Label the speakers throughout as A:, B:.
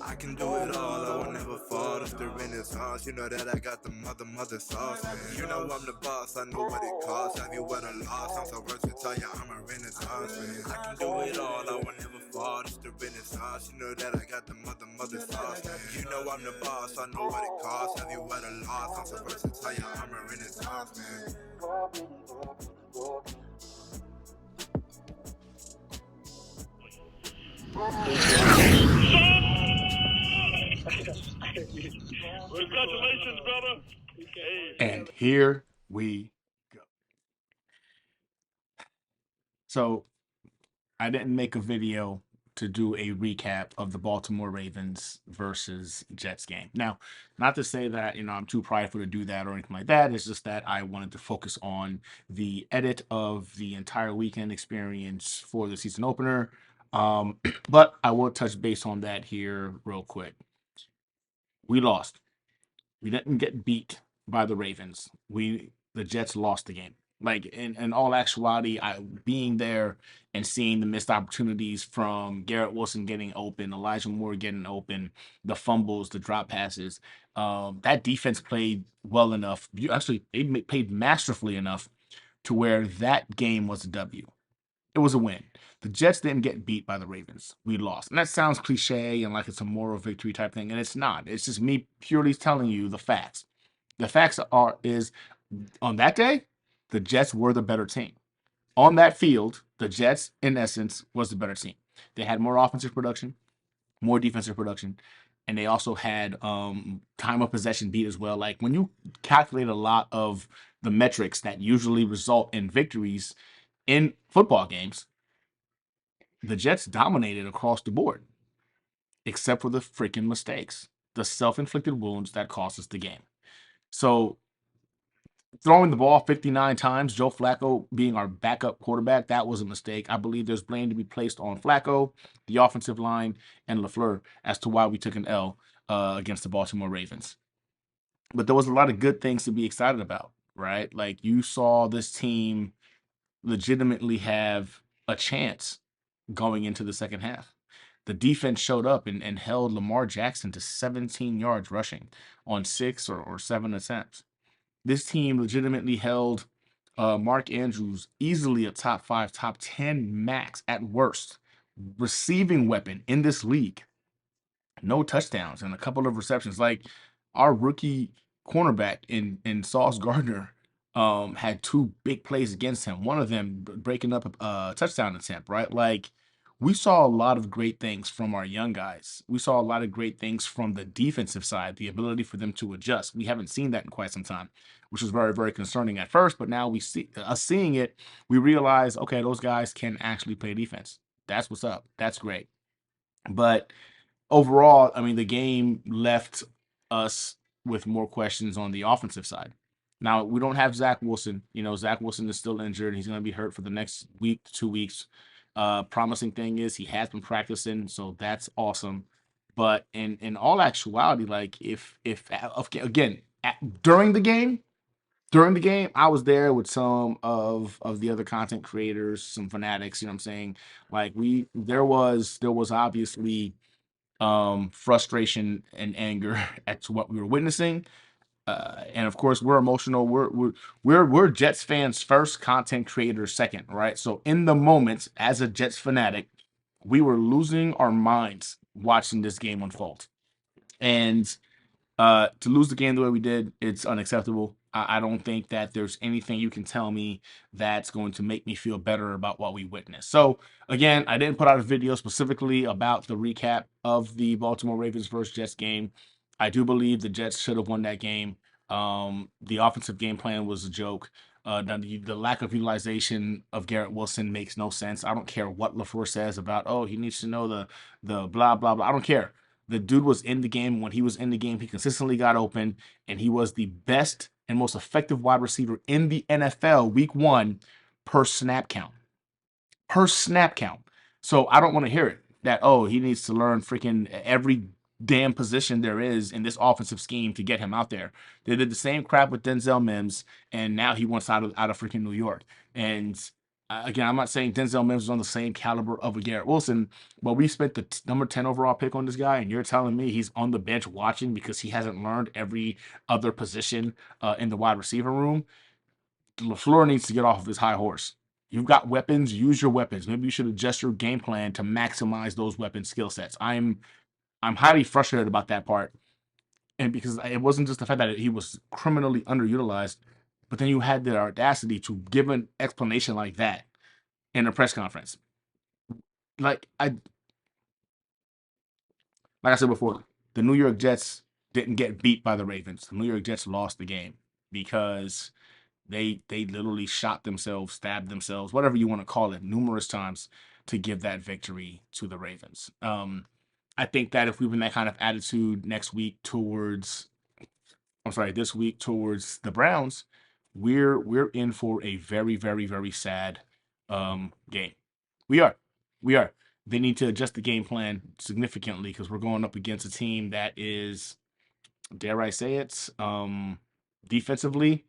A: I can do it all, I will never fall. It's the Renaissance, you know that I got the mother sauce, man. You know I'm the boss, I know what it costs. Have you ever lost? I'm so versatile, yeah, I'm a Renaissance, man. I can do it all, I will never fall. It's the Renaissance, you know that I got the mother sauce, man. You know I'm the boss, I know what it costs. Have you ever lost? I'm so versatile, yeah, I'm a Renaissance, man.
B: Congratulations, brother.
C: And here we go. So I didn't make a video to do a recap of the Baltimore Ravens versus Jets game. Now, not to say that, I'm too prideful to do that or anything like that. It's just that I wanted to focus on the edit of the entire weekend experience for the season opener. But I will touch base on that here real quick. We lost. We didn't get beat by the Ravens. The Jets lost the game. Like in all actuality, I being there and seeing the missed opportunities from Garrett Wilson getting open, Elijah Moore getting open, the fumbles, the drop passes. That defense played well enough. Actually, played masterfully enough to where that game was a W. It was a win. The Jets didn't get beat by the Ravens. We lost. And that sounds cliche and like it's a moral victory type thing. And it's not. It's just me purely telling you the facts. The facts is on that day, the Jets were the better team. On that field, the Jets, in essence, was the better team. They had more offensive production, more defensive production, and they also had time of possession beat as well. Like when you calculate a lot of the metrics that usually result in victories in football games, the Jets dominated across the board, except for the freaking mistakes, the self-inflicted wounds that cost us the game. So throwing the ball 59 times, Joe Flacco being our backup quarterback, that was a mistake. I believe there's blame to be placed on Flacco, the offensive line, and LaFleur as to why we took an L against the Baltimore Ravens. But there was a lot of good things to be excited about, right? Like you saw this team legitimately have a chance going into the second half. The defense showed up and held Lamar Jackson to 17 yards rushing on 6 or 7 attempts. This team legitimately held Mark Andrews easily a top 5, top 10 max at worst receiving weapon in this league. No touchdowns and a couple of receptions. Like our rookie cornerback in Sauce Gardner had 2 big plays against him. One of them breaking up a touchdown attempt, right? Like we saw a lot of great things from our young guys. We saw a lot of great things from the defensive side, the ability for them to adjust. We haven't seen that in quite some time, which was very, very concerning at first. But now we see us seeing it, we realize, okay, those guys can actually play defense. That's what's up. That's great. But overall, I mean, the game left us with more questions on the offensive side. Now, we don't have Zach Wilson. Zach Wilson is still injured. He's going to be hurt for the next week, 2 weeks. Promising thing is he has been practicing, so that's awesome. But in all actuality, like if again during the game, I was there with some of the other content creators, some fanatics. You know what I'm saying? Like there was obviously frustration and anger at what we were witnessing. And of course, we're emotional. We're Jets fans first, content creators second, right? So in the moment, as a Jets fanatic, we were losing our minds watching this game unfold. And to lose the game the way we did, it's unacceptable. I don't think that there's anything you can tell me that's going to make me feel better about what we witnessed. So again, I didn't put out a video specifically about the recap of the Baltimore Ravens versus Jets game. I do believe the Jets should have won that game. The offensive game plan was a joke. The lack of utilization of Garrett Wilson makes no sense. I don't care what LaFleur says about, oh, he needs to know the blah blah blah. I don't care. The dude was in the game. When he was in the game, he consistently got open, and he was the best and most effective wide receiver in the NFL week 1 per snap count. Per snap count. So I don't want to hear it that, oh, he needs to learn freaking every damn position there is in this offensive scheme to get him out there. They did the same crap with Denzel Mims, and now he wants out of freaking New York. And Again, I'm not saying Denzel Mims is on the same caliber of a Garrett Wilson, but we spent the number 10 overall pick on this guy, and you're telling me he's on the bench watching because he hasn't learned every other position in the wide receiver room. LaFleur needs to get off of his high horse. You've got weapons, use your weapons. Maybe you should adjust your game plan to maximize those weapon skill sets. I'm highly frustrated about that part. And because it wasn't just the fact that he was criminally underutilized, but then you had the audacity to give an explanation like that in a press conference. Like I like I said before, the New York Jets didn't get beat by the Ravens. The New York Jets lost the game because they literally shot themselves, stabbed themselves, whatever you want to call it, numerous times to give that victory to the Ravens. I think that if we bring that kind of attitude next week towards, I'm sorry, this week towards the Browns, we're in for a very, very, very sad game. We are. We are. They need to adjust the game plan significantly because we're going up against a team that is, dare I say it, defensively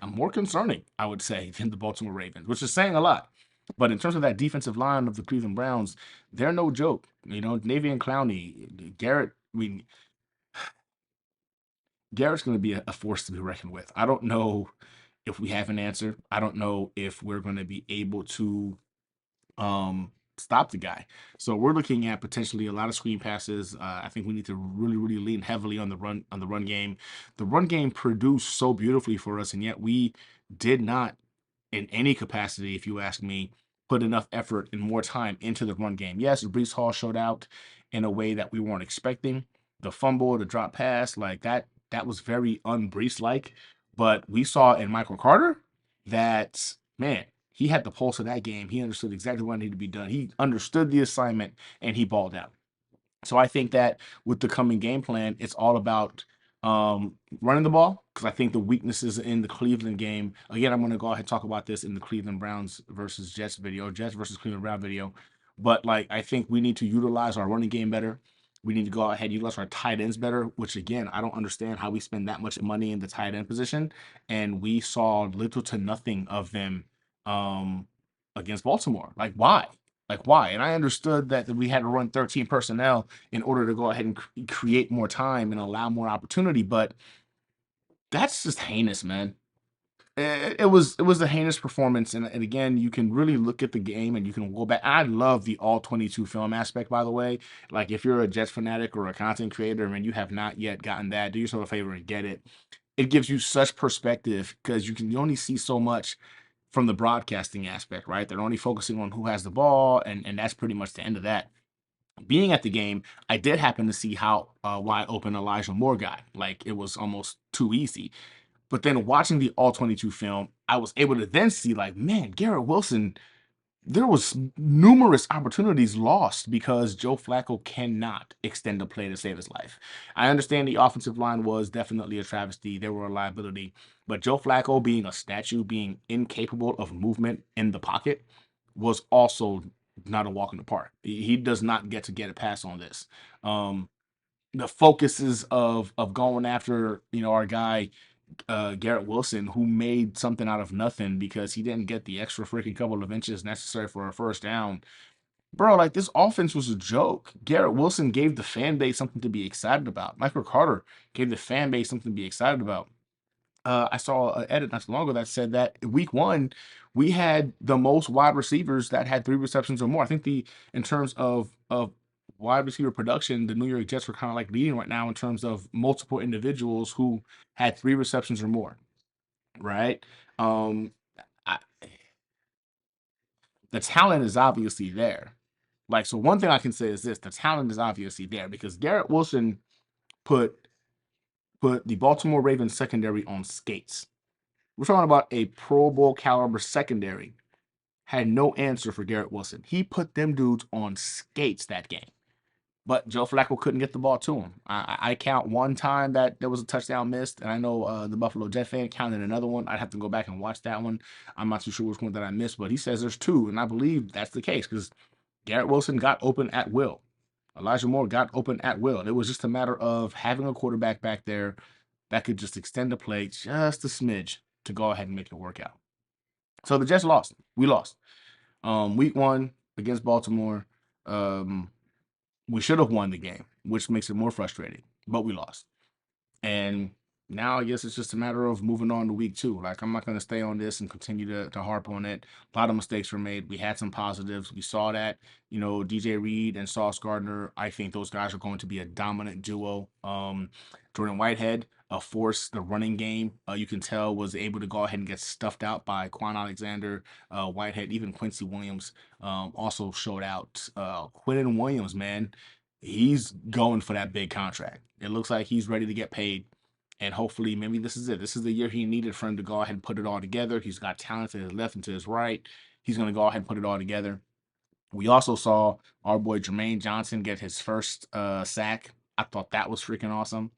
C: more concerning, I would say, than the Baltimore Ravens, which is saying a lot. But in terms of that defensive line of the Cleveland Browns, they're no joke. You know, Navian Clowney, Garrett. I mean, Garrett's going to be a force to be reckoned with. I don't know if we have an answer. I don't know if we're going to be able to stop the guy. So we're looking at potentially a lot of screen passes. I think we need to really, really lean heavily on the run game. The run game produced so beautifully for us, and yet we did not, in any capacity, if you ask me, put enough effort and more time into the run game. Yes, Brees Hall showed out in a way that we weren't expecting. The fumble, the drop pass, like that was very un-Brees like. But we saw in Michael Carter that, man, he had the pulse of that game. He understood exactly what needed to be done. He understood the assignment and he balled out. So I think that with the coming game plan, it's all about running the ball because I think the weaknesses in the Cleveland game. Again, I'm going to go ahead and talk about this in the Cleveland Browns versus Jets video, Jets versus Cleveland Brown video. But like, I think we need to utilize our running game better. We need to go ahead and utilize our tight ends better. Which again, I don't understand how we spend that much money in the tight end position, and we saw little to nothing of them um, against Baltimore. Like, why? Like, why? And I understood that we had to run 13 personnel in order to go ahead and create more time and allow more opportunity. But that's just heinous, man. It was a heinous performance, and again, you can really look at the game and you can go back. I love the all 22 film aspect, by the way. Like if you're a Jets fanatic or a content creator and you have not yet gotten that, do yourself a favor and get it. It gives you such perspective because you only see so much from the broadcasting aspect, right? They're only focusing on who has the ball, and that's pretty much the end of that. Being at the game, I did happen to see how wide open Elijah Moore got. Like it was almost too easy. But then watching the all 22 film, I was able to then see like, man, Garrett Wilson, there was numerous opportunities lost because Joe Flacco cannot extend a play to save his life. I understand the offensive line was definitely a travesty. They were a liability. But Joe Flacco being a statue, being incapable of movement in the pocket, was also not a walk in the park. He does not get a pass on this. Um, the focuses of going after our guy Garrett Wilson, who made something out of nothing because he didn't get the extra freaking couple of inches necessary for a first down. Bro, like this offense was a joke. Garrett Wilson gave the fan base something to be excited about. Michael Carter gave the fan base something to be excited about. I saw an edit not too long ago that said that week one, we had the most wide receivers that had 3 receptions or more. I think in terms of wide receiver production, the New York Jets were kind of like leading right now in terms of multiple individuals who had 3 receptions or more. Right? Um, I, the talent is obviously there. Like, so one thing I can say is this: the talent is obviously there because Garrett Wilson put put the Baltimore Ravens secondary on skates. We're talking about a Pro Bowl caliber secondary had no answer for Garrett Wilson. He put them dudes on skates that game. But Joe Flacco couldn't get the ball to him. I count one time that there was a touchdown missed, and I know the Buffalo Jet fan counted another one. I'd have to go back and watch that one. I'm not too sure which one that I missed, but he says there's two, and I believe that's the case because Garrett Wilson got open at will. Elijah Moore got open at will. It was just a matter of having a quarterback back there that could just extend the play just a smidge to go ahead and make it work out. So the Jets lost. We lost. Week 1 against Baltimore. We should have won the game, which makes it more frustrating, but we lost. And now I guess it's just a matter of moving on to week 2. Like, I'm not going to stay on this and continue to harp on it. A lot of mistakes were made. We had some positives. We saw that, DJ Reed and Sauce Gardner, I think those guys are going to be a dominant duo. Jordan Whitehead, a force, the running game, you can tell was able to go ahead and get stuffed out by Quan Alexander, Whitehead, even Quincy Williams also showed out. Quinton Williams, man, he's going for that big contract. It looks like he's ready to get paid. And hopefully, maybe this is it. This is the year he needed for him to go ahead and put it all together. He's got talent to his left and to his right. He's going to go ahead and put it all together. We also saw our boy Jermaine Johnson get his first sack. I thought that was freaking awesome.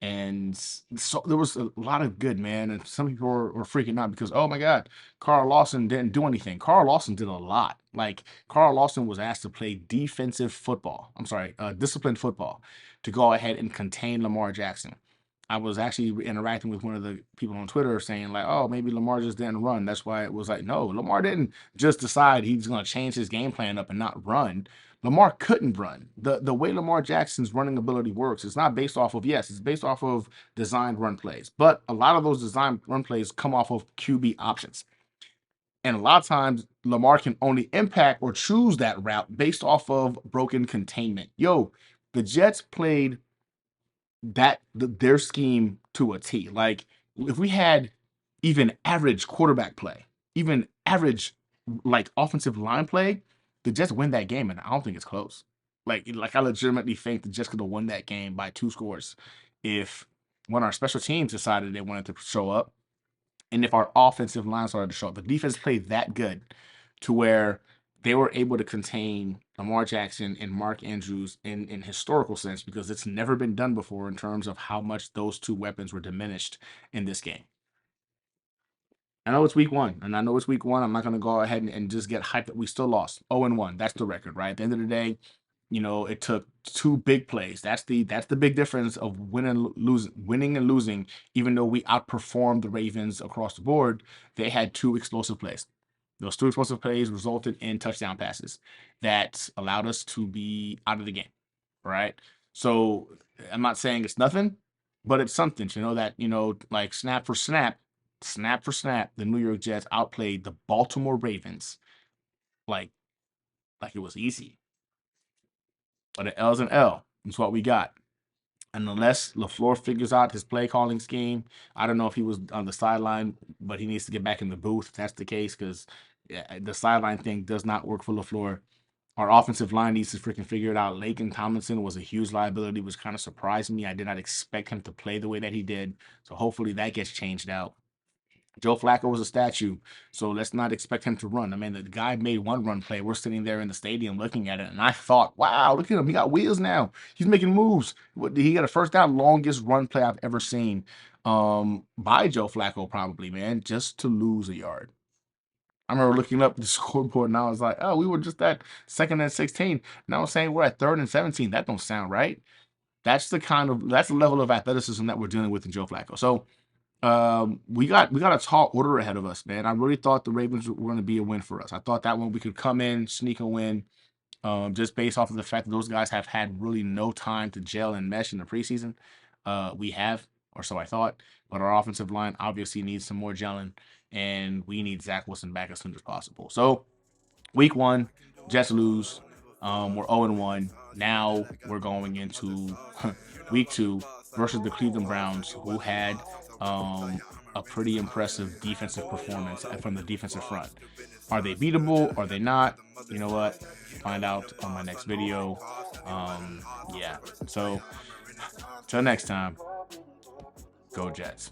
C: And so there was a lot of good, man. And some people were freaking out because, oh my God, Carl Lawson didn't do anything. Carl Lawson did a lot. Like, Carl Lawson was asked to play defensive football. I'm sorry, disciplined football to go ahead and contain Lamar Jackson. I was actually interacting with one of the people on Twitter saying, like, oh, maybe Lamar just didn't run. That's why it was like, no, Lamar didn't just decide he's going to change his game plan up and not run. Lamar couldn't run. The way Lamar Jackson's running ability works, it's not based off of, yes, it's based off of designed run plays. But a lot of those designed run plays come off of QB options. And a lot of times, Lamar can only impact or choose that route based off of broken containment. Yo, the Jets played their scheme to a T. Like, if we had even average quarterback play, even average like offensive line play, the Jets win that game, and I don't think it's close. Like I legitimately think the Jets could have won that game by 2 scores if when our special teams decided they wanted to show up, and if our offensive line started to show up. The defense played that good to where they were able to contain Lamar Jackson and Mark Andrews in historical sense, because it's never been done before in terms of how much those 2 weapons were diminished in this game. I know it's week 1, and I know it's week 1. I'm not going to go ahead and just get hyped that we still lost. 0-1. That's the record, right? At the end of the day, it took 2 big plays. That's the big difference of winning and losing. Even though we outperformed the Ravens across the board, they had 2 explosive plays. Those 2 explosive plays resulted in touchdown passes that allowed us to be out of the game, right? So I'm not saying it's nothing, but it's something to know that, like snap for snap, the New York Jets outplayed the Baltimore Ravens like it was easy. But an L's an L. That's what we got. And unless LaFleur figures out his play calling scheme, I don't know if he was on the sideline, but he needs to get back in the booth if that's the case, because the sideline thing does not work for LaFleur. Our offensive line needs to freaking figure it out. Laken Tomlinson was a huge liability, which kind of surprised me. I did not expect him to play the way that he did. So hopefully that gets changed out. Joe Flacco was a statue, so let's not expect him to run. I mean, the guy made 1 run play. We're sitting there in the stadium looking at it, and I thought, wow, look at him. He got wheels now. He's making moves. He got a first down, longest run play I've ever seen by Joe Flacco, probably, man, just to lose a yard. I remember looking up the scoreboard, and I was like, oh, we were just at 2nd and 16. Now I'm saying we're at 3rd and 17. That don't sound right. That's the level of athleticism that we're dealing with in Joe Flacco. So we got a tall order ahead of us, man. I really thought the Ravens were going to be a win for us. I thought that one we could come in, sneak a win, just based off of the fact that those guys have had really no time to gel and mesh in the preseason. We have, or so I thought, but our offensive line obviously needs some more gelling, and we need Zach Wilson back as soon as possible. So, week 1, Jets lose. We're 0-1. Now we're going into week 2 versus the Cleveland Browns, who had a pretty impressive defensive performance from the defensive front. Are they beatable? Are they not? You know what? Find out on my next video. Yeah. So, till next time, go Jets.